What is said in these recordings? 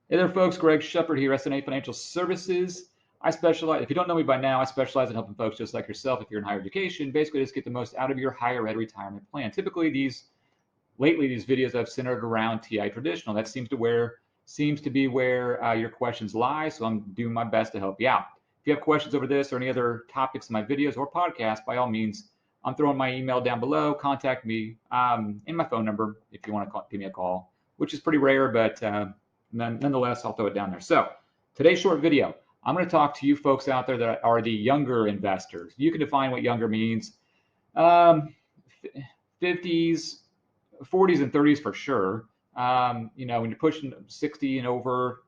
Hey there, folks. Greg Shepard here, S&A Financial Services. I specialize, if you don't know me by now, I specialize in helping folks just like yourself, if you're in higher education, basically just get the most out of your higher ed retirement plan. Typically, lately, these videos I've centered around TIAA Traditional. That seems to be where your questions lie, so I'm doing my best to help you out. If you have questions over this or any other topics in my videos or podcasts, by all means, I'm throwing my email down below. Contact me and my phone number if you want to give me a call, which is pretty rare, but nonetheless, I'll throw it down there. So today's short video, I'm going to talk to you folks out there that are the younger investors. You can define what younger means. 50s, 40s, and 30s for sure. When you're pushing 60 and over,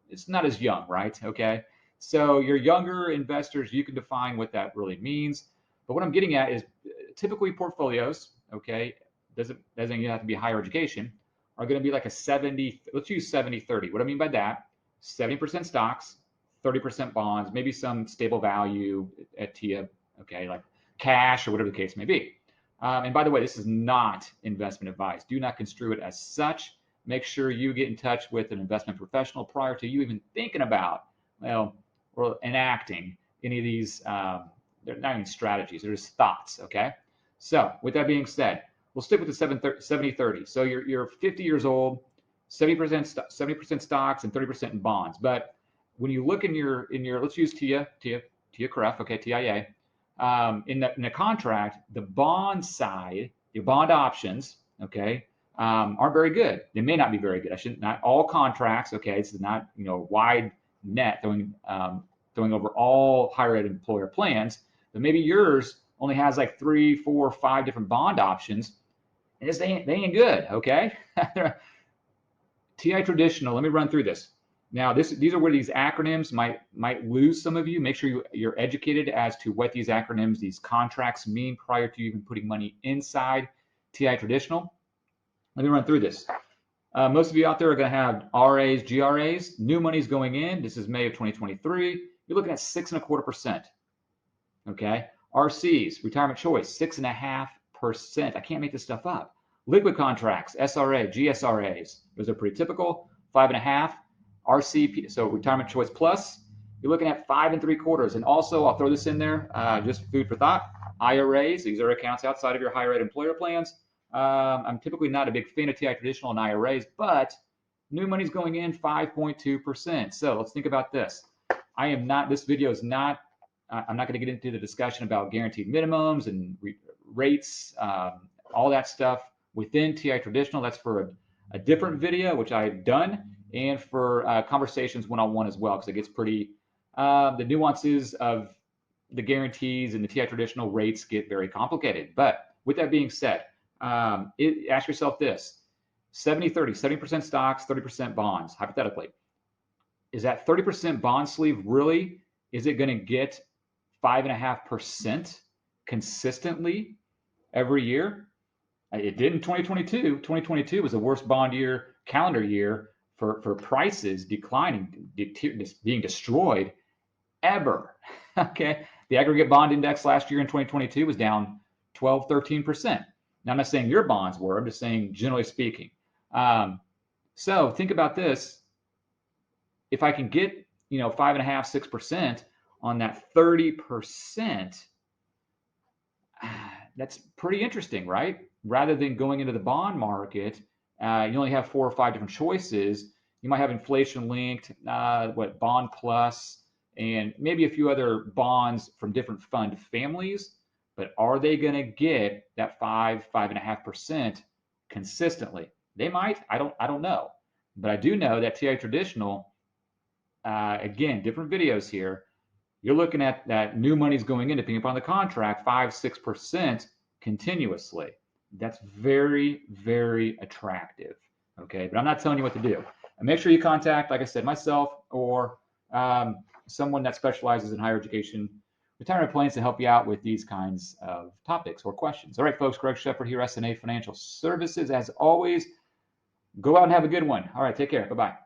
it's not as young, right? Okay. So your younger investors, you can define what that really means. But what I'm getting at is typically portfolios, okay, doesn't even have to be higher education, are going to be like a 70, let's use 70-30. What I mean by that, 70% stocks, 30% bonds, maybe some stable value at TIAA, okay, like cash or whatever the case may be. And by the way, this is not investment advice. Do not construe it as such. Make sure you get in touch with an investment professional prior to you even thinking about, or enacting any of these. They're not even strategies, they're just thoughts, okay? So with that being said, we'll stick with the 70-30. So you're 50 years old, 70% stocks and 30% in bonds. But when you look in your let's use TIAA, okay, TIAA. In the contract, the bond side, your bond options, okay, aren't very good. They may not be very good. Not all contracts, okay. This is not wide net throwing over all higher ed employer plans, but maybe yours only has like 3, 4, 5 different bond options, and they ain't good, okay. TIAA Traditional. Let me run through this. Now, these are where these acronyms might lose some of you. Make sure you're educated as to what these acronyms, these contracts mean prior to even putting money inside TIAA Traditional. Let me run through this. Most of you out there are going to have RAs, GSRAs. New money's going in. This is May of 2023. You're looking at 6.25%. Okay. RCs, retirement choice, 6.5%. I can't make this stuff up. Liquid contracts, SRA, GSRAs. Those are pretty typical. 5.5%. RCP, so retirement choice plus, you're looking at 5.75%. And also, I'll throw this in there, just food for thought. IRAs, these are accounts outside of your higher ed employer plans. I'm typically not a big fan of TIAA Traditional and IRAs, but new money's going in 5.2%. So let's think about this. This video is not, I'm not going to get into the discussion about guaranteed minimums and rates, all that stuff within TIAA Traditional. That's for a different video, which I've done, and for conversations one-on-one as well, because it gets pretty, the nuances of the guarantees and the TIAA Traditional rates get very complicated. But with that being said, ask yourself this: 70-30, 70% stocks, 30% bonds, hypothetically. Is that 30% bond sleeve really, is it going to get 5.5% consistently every year? It did in 2022. 2022 was the worst bond year, calendar year, for prices declining, being destroyed ever. Okay. The aggregate bond index last year in 2022 was down 12, 13%. Now, I'm not saying your bonds were, I'm just saying generally speaking. So think about this. If I can get, 5.5, 6% on that 30%, that's pretty interesting, right? Rather than going into the bond market, you only have 4 or 5 different choices. You might have inflation linked, bond plus, and maybe a few other bonds from different fund families. But are they going to get that 5.5% consistently? They might. I don't know. But I do know that TIAA Traditional, again, different videos here, you're looking at that new money's going in, depending upon the contract, 5-6% continuously. That's very, very attractive. Okay, but I'm not telling you what to do. And make sure you contact, like I said, myself or someone that specializes in higher education retirement plans to help you out with these kinds of topics or questions. All right, folks, Greg Shepard here, S&A Financial Services. As always, go out and have a good one. All right, take care. Bye-bye.